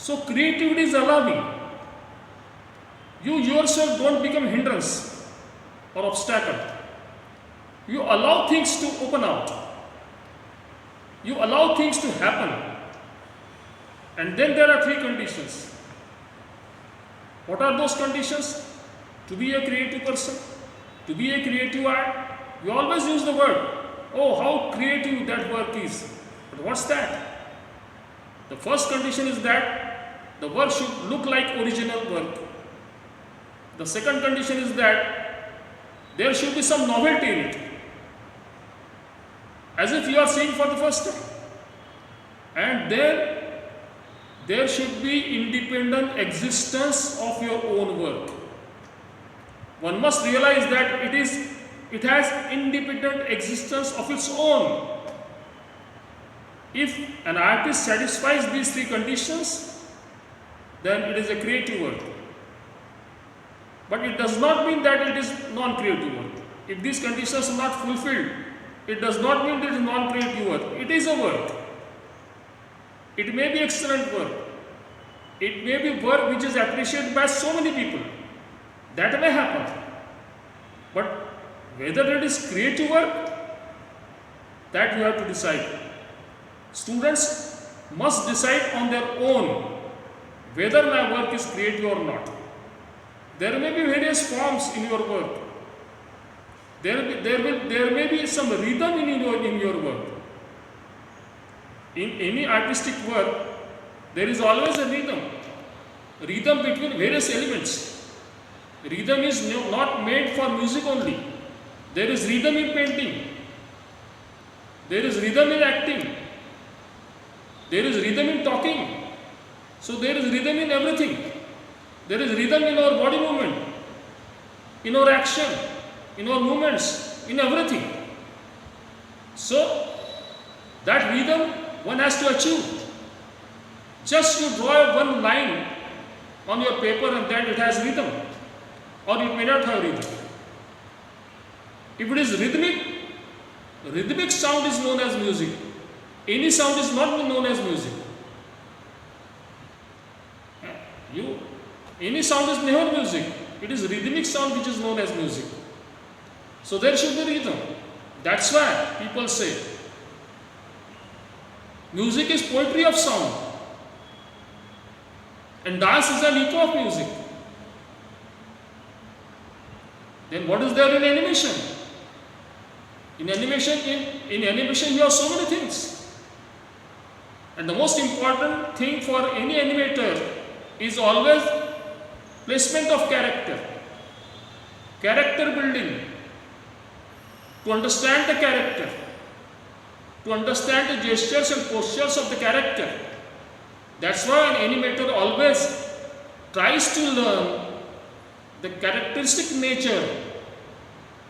So creativity is allowing. You yourself don't become hindrance or obstacle. You allow things to open out. You allow things to happen. And then there are three conditions. What are those conditions? To be a creative person, to be a creative art. We always use the word, oh, how creative that work is. But what's that? The first condition is that the work should look like original work. The second condition is that there should be some novelty in it, as if you are seeing for the first time. And then there should be independent existence of your own work. One must realize that it has independent existence of its own. If an artist satisfies these three conditions, then it is a creative work. But it does not mean that it is non-creative work. If these conditions are not fulfilled, it does not mean that it is non-creative work. It is a work. It may be excellent work. It may be work which is appreciated by so many people. That may happen. But whether it is creative work, that you have to decide. Students must decide on their own whether my work is creative or not. There may be various forms in your work. There may be some rhythm in your work. In any artistic work, there is always a rhythm. Rhythm between various elements. Rhythm is not made for music only. There is rhythm in painting. There is rhythm in acting. There is rhythm in talking. So there is rhythm in everything. There is rhythm in our body movement, in our action, in our movements, in everything. So that rhythm one has to achieve. Just to draw one line on your paper and then it has rhythm, or it may not have rhythm. If it is rhythmic sound is known as music. Any sound is not known as music. Any sound is never music. It is rhythmic sound which is known as music. So there should be rhythm. That's why people say music is poetry of sound and dance is an echo of music. Then what is there in animation? In animation you have so many things. And the most important thing for any animator is always placement of character. Character building. To understand the character. To understand the gestures and postures of the character. That's why an animator always tries to learn the characteristic nature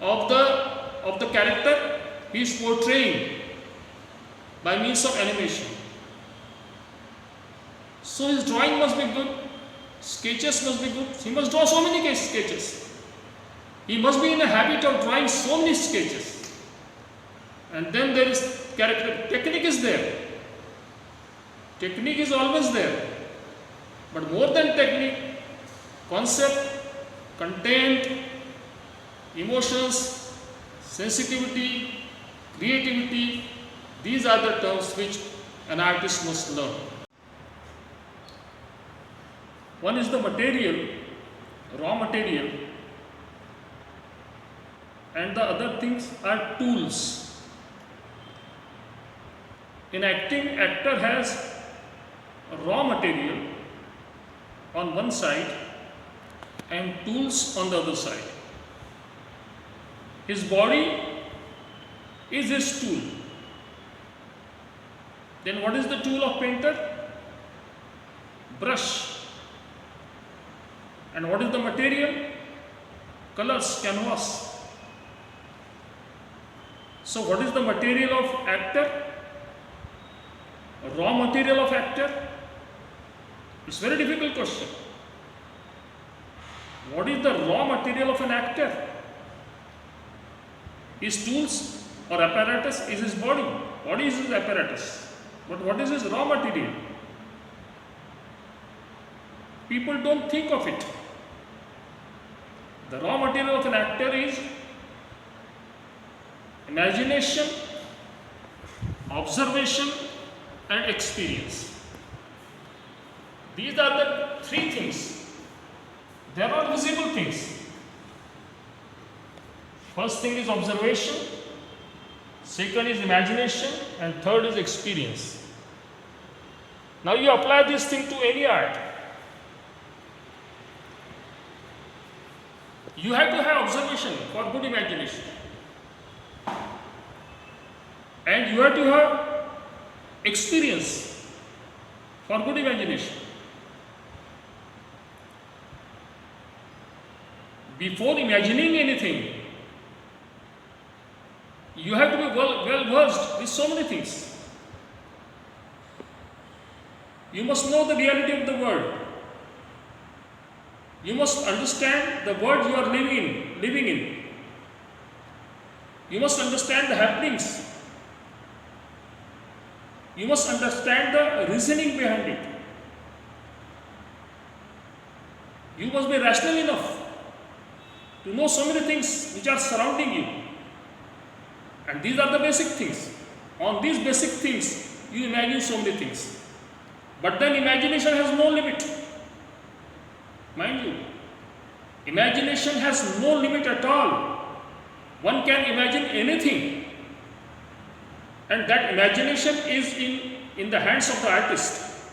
of the character he is portraying by means of animation. So his drawing must be good, sketches must be good. He must draw so many sketches. He must be in a habit of drawing so many sketches. And then there is character. Technique is there. Technique is always there. But more than technique, concept, content, emotions, sensitivity, creativity, these are the terms which an artist must learn. One is the material, raw material, and the other things are tools. In acting, actor has raw material on one side and tools on the other side. His body is his tool. Then what is the tool of painter? Brush. And what is the material? Colors, canvas. So what is the material of actor? Raw material of actor? It's a very difficult question. What is the raw material of an actor? His tools or apparatus is his body. Body is his apparatus. But what is his raw material? People don't think of it. The raw material of an actor is imagination, observation, and experience. These are the three things. They are all visible things. First thing is observation, second is imagination, and third is experience. Now you apply this thing to any art. You have to have observation for good imagination. And you have to have experience for good imagination. Before imagining anything, you have to be well versed with so many things. You must know the reality of the world. You must understand the world you are living in. You must understand the happenings. You must understand the reasoning behind it. You must be rational enough to know so many things which are surrounding you. And these are the basic things. On these basic things, you imagine so many things. But then imagination has no limit. Mind you, imagination has no limit at all. One can imagine anything. And that imagination is in the hands of the artist.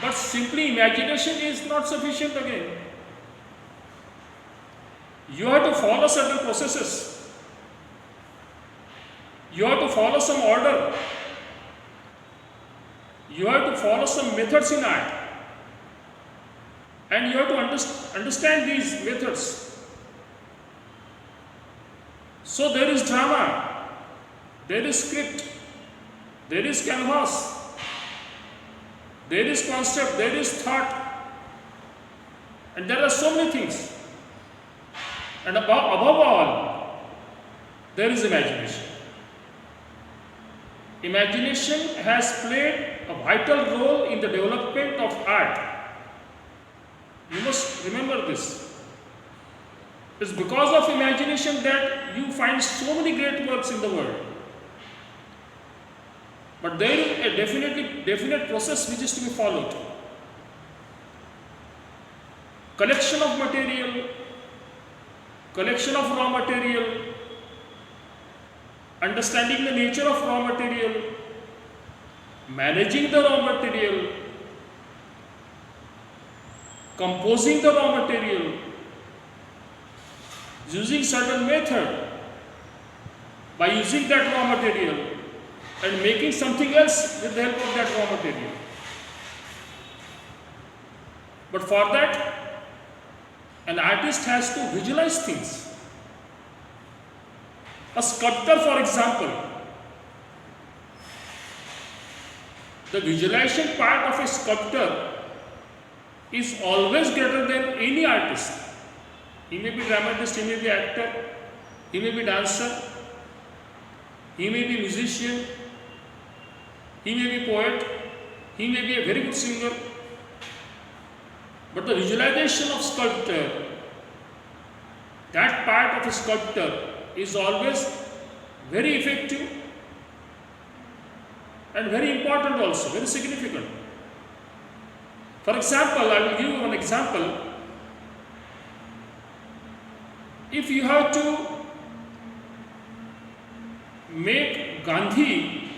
But simply imagination is not sufficient again. You have to follow certain processes. You have to follow some order. You have to follow some methods in art. And you have to understand these methods. So there is drama, there is script, there is canvas, there is concept, there is thought, and there are so many things. And above all, there is imagination. Imagination has played a vital role in the development of art. You must remember this. It's because of imagination that you find so many great works in the world. But there is a definite process which is to be followed. Collection of material, collection of raw material, understanding the nature of raw material, managing the raw material, composing the raw material, using certain method, by using that raw material and making something else with the help of that raw material. But for that, an artist has to visualize things. A sculptor, for example, the visualization part of a sculptor is always greater than any artist. He may be dramatist, he may be actor, he may be dancer, he may be musician, he may be poet, he may be a very good singer. But the visualization of sculptor, that part of a sculptor is always very effective and very important also, very significant. For example, I will give you an example. If you have to make Gandhi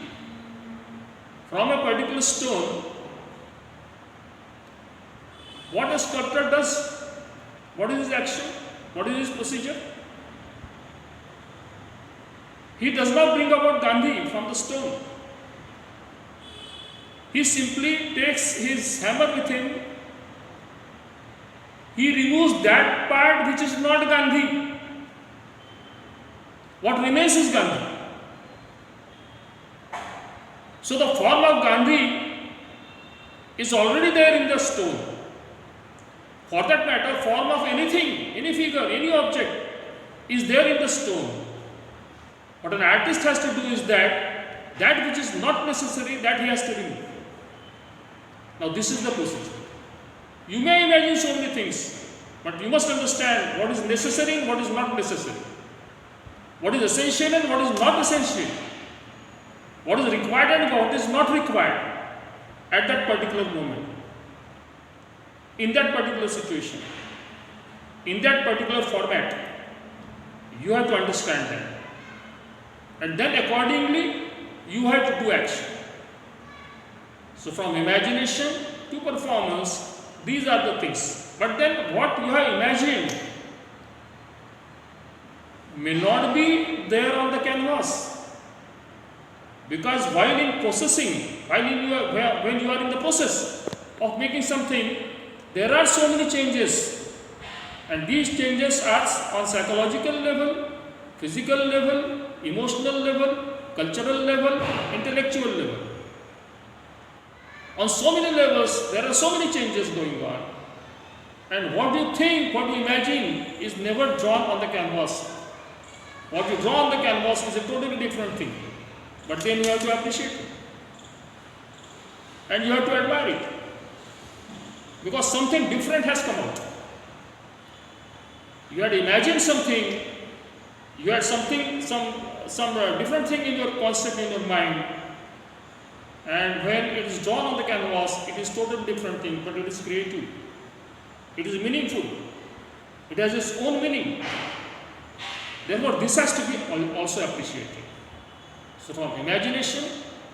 from a particular stone, what a sculptor does, what is his action, what is his procedure? He does not bring about Gandhi from the stone. He simply takes his hammer with him. He removes that part which is not Gandhi. What remains is Gandhi. So the form of Gandhi is already there in the stone. For that matter, form of anything, any figure, any object is there in the stone. What an artist has to do is that which is not necessary, that he has to remove. Now this is the procedure. You may imagine so many things, but you must understand what is necessary and what is not necessary. What is essential and what is not essential. What is required and what is not required at that particular moment, in that particular situation, in that particular format. You have to understand that. And then accordingly, you have to do action. So from imagination to performance, these are the things. But then what you have imagined may not be there on the canvas. Because while in processing, when you are in the process of making something, there are so many changes. And these changes are on psychological level, physical level, emotional level, cultural level, intellectual level. On so many levels, there are so many changes going on. And what you think, what you imagine is never drawn on the canvas. What you draw on the canvas is a totally different thing. But then you have to appreciate it. And you have to admire it. Because something different has come out. You had imagined something, you had something, some different thing in your concept, in your mind. And when it is drawn on the canvas, it is totally different thing, but it is creative. It is meaningful. It has its own meaning. Therefore, this has to be also appreciated. So from imagination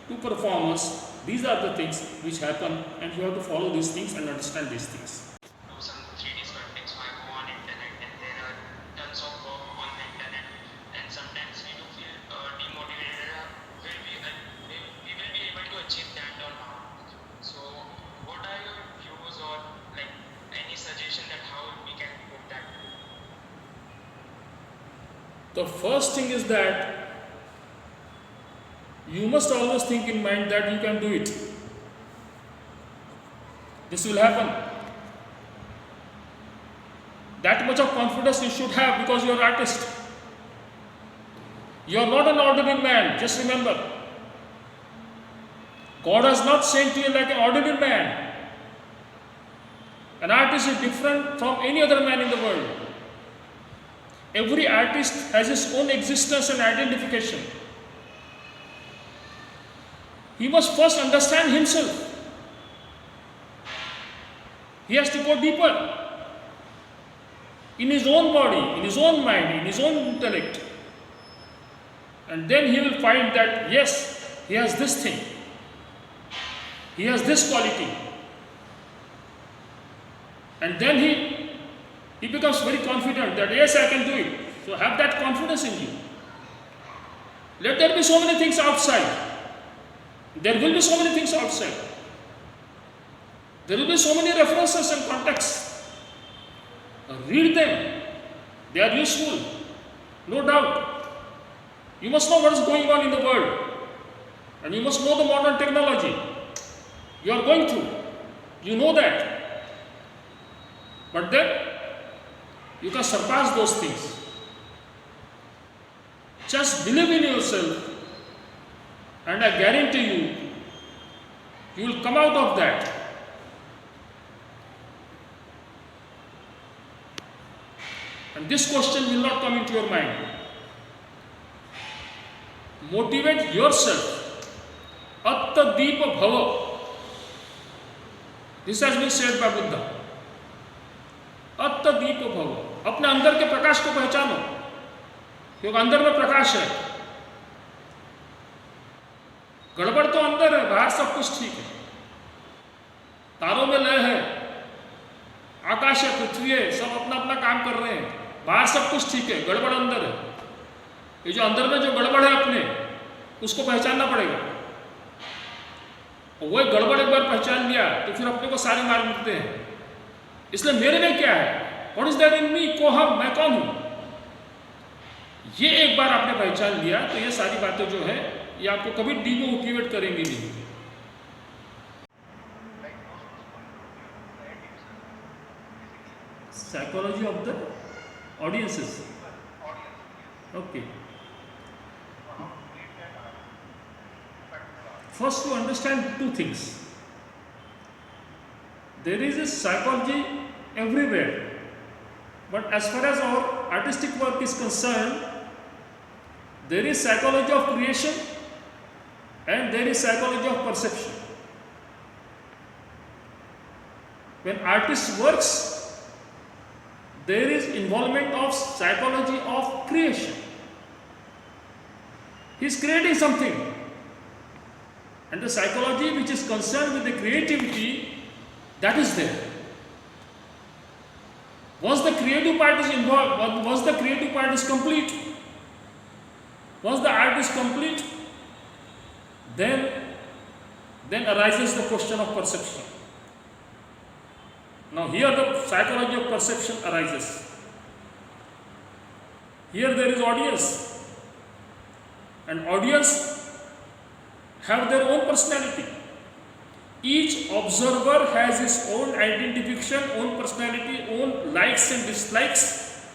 to performance, these are the things which happen, and you have to follow these things and understand these things. Do some 3D sculpting, so I go on internet and there are tons of work on the internet, and sometimes we do feel demotivated. We will be able to achieve that or not. So what are your views or like any suggestion that how we can put that? The first thing is that you must always think in mind that you can do it. This will happen. That much of confidence you should have because you are an artist. You are not an ordinary man, just remember. God has not sent you like an ordinary man. An artist is different from any other man in the world. Every artist has his own existence and identification. He must first understand himself. He has to go deeper in his own body, in his own mind, in his own intellect. And then he will find that yes, he has this thing. He has this quality. And then he becomes very confident that yes, I can do it. So have that confidence in you. Let there be so many things outside. There will be so many things outside. There will be so many references and contexts. Read them. They are useful. No doubt. You must know what is going on in the world. And you must know the modern technology. You are going through. You know that. But then, you can surpass those things. Just believe in yourself. And I guarantee you, you will come out of that. And this question will not come into your mind. Motivate yourself. Atta Deepa Bhava. This has been said by Buddha. Atta Deepa Bhava. अपने अंदर के प्रकाश को पहचानो, क्योंकि अंदर में प्रकाश है. गड़बड़ तो अंदर है, बाहर सब कुछ ठीक है. तारों में लय है, आकाश है, पृथ्वी है, सब अपना अपना काम कर रहे हैं. बाहर सब कुछ ठीक है, गड़बड़ अंदर है. ये जो अंदर में जो गड़बड़ है अपने, उसको पहचानना पड़ेगा. और वही गड़बड़ एक बार पहचान लिया तो फिर अपने को सारे मार्ग मिलते हैं. इसलिए मेरे में क्या है, व्हाट इज देयर इन मी, को हम, मैं कौन हूं, ये एक बार आपने पहचान लिया तो ये सारी बातें जो है ये आपको कभी डीमोटिवेट करेंगी नहीं. Psychology of the audiences. Okay. First, to understand two things. there is a psychology everywhere. But as far as our artistic work is concerned, there is psychology of creation and there is psychology of perception. When artist works, there is involvement of psychology of creation. He is creating something. And the psychology which is concerned with the creativity, that is there. Once the creative part is involved, once the creative part is complete, once the art is complete, then arises the question of perception. Now here the psychology of perception arises. Here there is audience, and audience have their own personality. Each observer has his own identification, own personality, own likes and dislikes.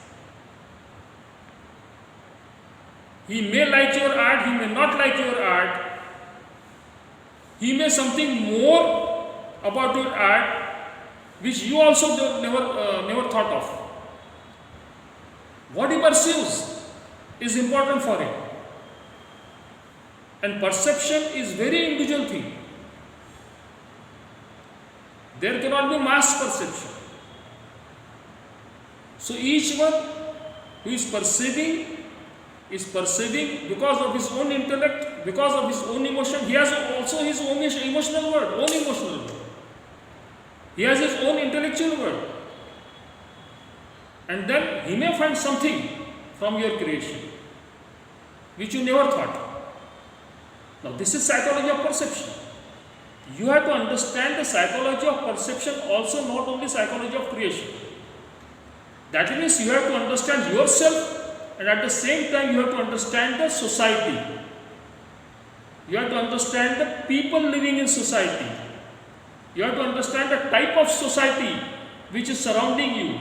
He may like your art, he may not like your art. He may something more about your art which you also never thought of. What he perceives is important for him. And perception is very individual thing. There cannot be mass perception. So each one who is perceiving because of his own intellect, because of his own emotion. He has also his own emotional world, He has his own intellectual world. And then he may find something from your creation which you never thought. Now this is psychology of perception. You have to understand the psychology of perception also, not only psychology of creation. That means you have to understand yourself, and at the same time you have to understand the society. You have to understand the people living in society. You have to understand the type of society which is surrounding you.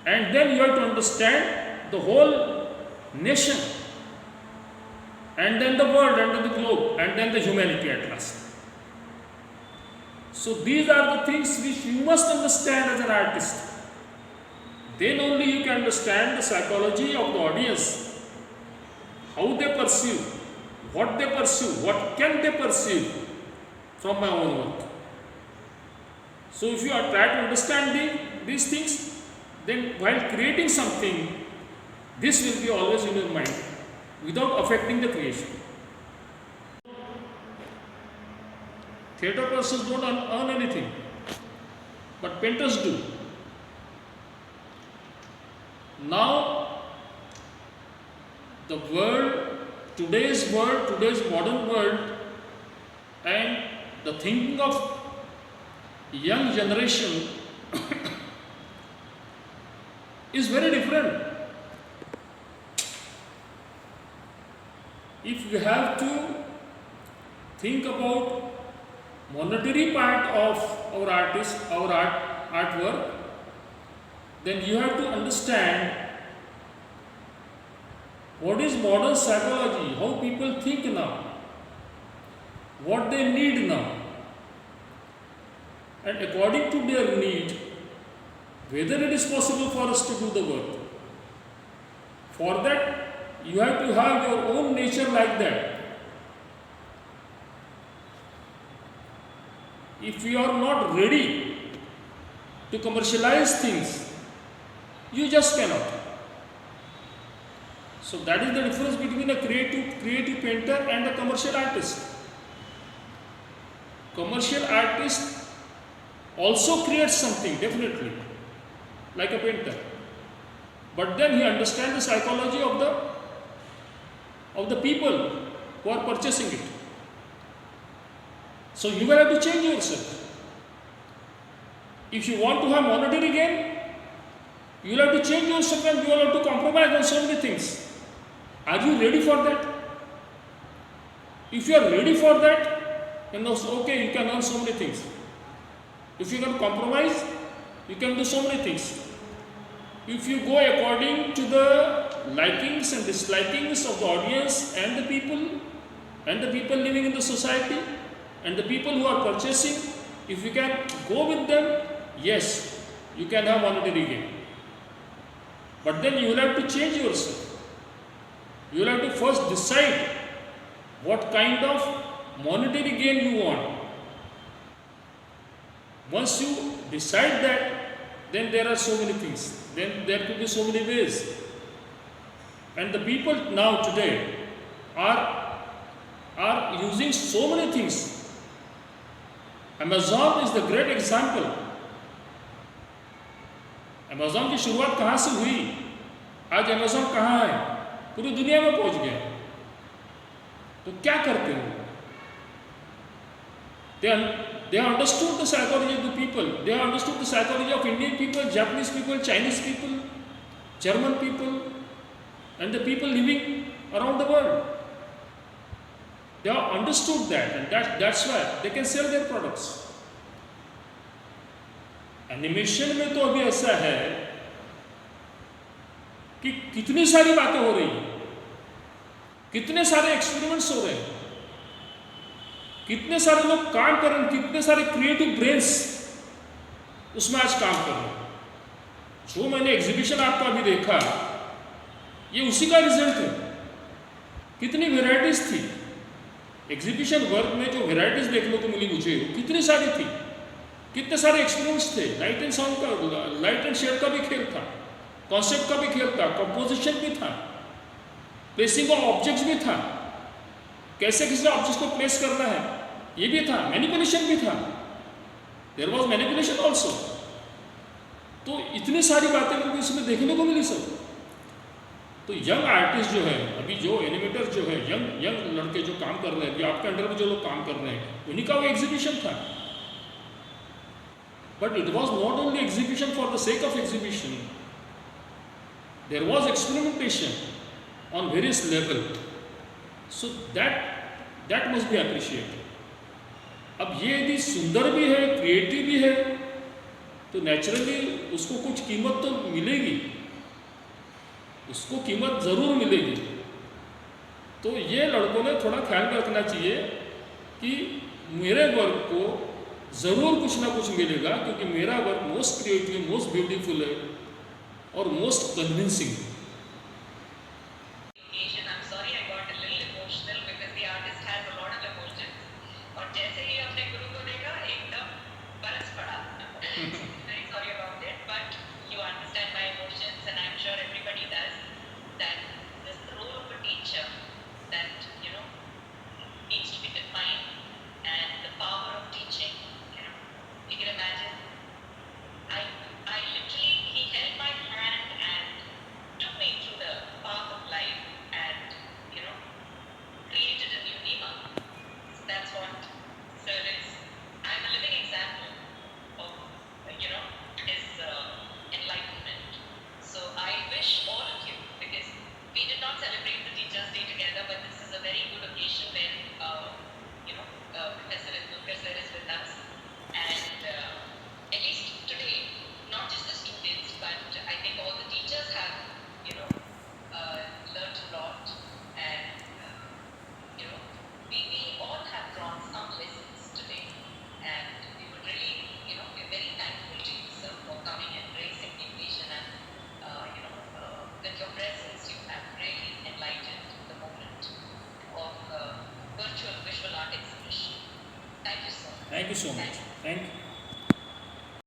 And then you have to understand the whole nation, and then the world, and then the globe, and then the humanity at last. So these are the things which you must understand as an artist. Then only you can understand the psychology of the audience, how they perceive, what can they perceive from my own work. So if you are trying to understand these things, then while creating something, this will be always in your mind without affecting the creation. Theatre persons don't earn anything, but painters do. Now, the world, today's modern world, and the thinking of young generation is very different. If you have to think about monetary part of our artwork, then you have to understand what is modern psychology, how people think now, what they need now, and according to their need, whether it is possible for us to do the work. For that, you have to have your own nature like that. If you are not ready to commercialize things, you just cannot. So that is the difference between a creative painter and a commercial artist. Commercial artist also creates something, definitely, like a painter. But then he understands the psychology of the people who are purchasing it. So you will have to change yourself. If you want to have monetary gain, you will have to change yourself and you will have to compromise on so many things. Are you ready for that? If you are ready for that, then okay, you can earn so many things. If you can compromise, you can do so many things. If you go according to the likings and dislikings of the audience and the people living in the society, and the people who are purchasing, if you can go with them, yes, you can have monetary gain. But then you will have to change yourself. You will have to first decide what kind of monetary gain you want. Once you decide that, then there are so many things. Then there could be so many ways. And the people now today are using so many things. Amazon is the great example. Amazon की शुरुआत कहाँ से हुई? आज Amazon कहाँ है? पूरी दुनिया में पहुँच गया। तो क्या करते हैं? They understood the psychology of the people. They understood the psychology of Indian people, Japanese people, Chinese people, German people, and the people living around the world. They have understood that, and that's why they can sell their products. Animation में तो अभी ऐसा है कि कितनी सारी बातें हो रही हैं, कितने सारे एक्सपेरिमेंट्स हो रहे हैं, कितने सारे लोग काम कर रहे हैं, कितने सारे क्रिएटिव ब्रेन्स उसमें आज काम कर रहे हैं। जो मैंने एग्जीबिशन आपका अभी देखा, ये उसी का रिजल्ट है। कितनी वेराइटीज थी एग्जीबिशन वर्क में, जो वेराइटीज देखने को मिली मुझे, कितनी सारी थी, कितने सारे एक्सपीरियंस थे। लाइट एंड साउंड का, लाइट एंड शेड का भी खेल था, कॉन्सेप्ट का भी खेल था, कंपोजिशन भी था, प्लेसिंग ऑफ ऑब्जेक्ट्स भी था, कैसे किसी ऑब्जेक्ट को प्लेस करना है ये भी था, मैनिपुलेशन भी था, देयर वाज मैनिपुलेशन ऑल्सो। तो इतनी सारी बातें मुझे इसमें देखने को मिली सब। तो यंग आर्टिस्ट जो है, अभी जो एनिमेटर जो है, यंग लड़के जो काम कर रहे हैं, अभी आपके अंडर में जो लोग काम कर रहे हैं, उन्हीं का वो एग्जीबिशन था। But it was not only exhibition for the sake of exhibition. There was experimentation on various levels. So that must be appreciated. अब ये यदि सुंदर भी है, क्रिएटिव भी है, तो नेचुरली उसको कुछ कीमत तो मिलेगी, उसको कीमत ज़रूर मिलेगी। तो ये लड़कों ने थोड़ा ख्याल में रखना चाहिए कि मेरे वर्क को ज़रूर कुछ ना कुछ मिलेगा, क्योंकि मेरा work most creative, most beautiful है और most convincing. Thank you so much. Thank you.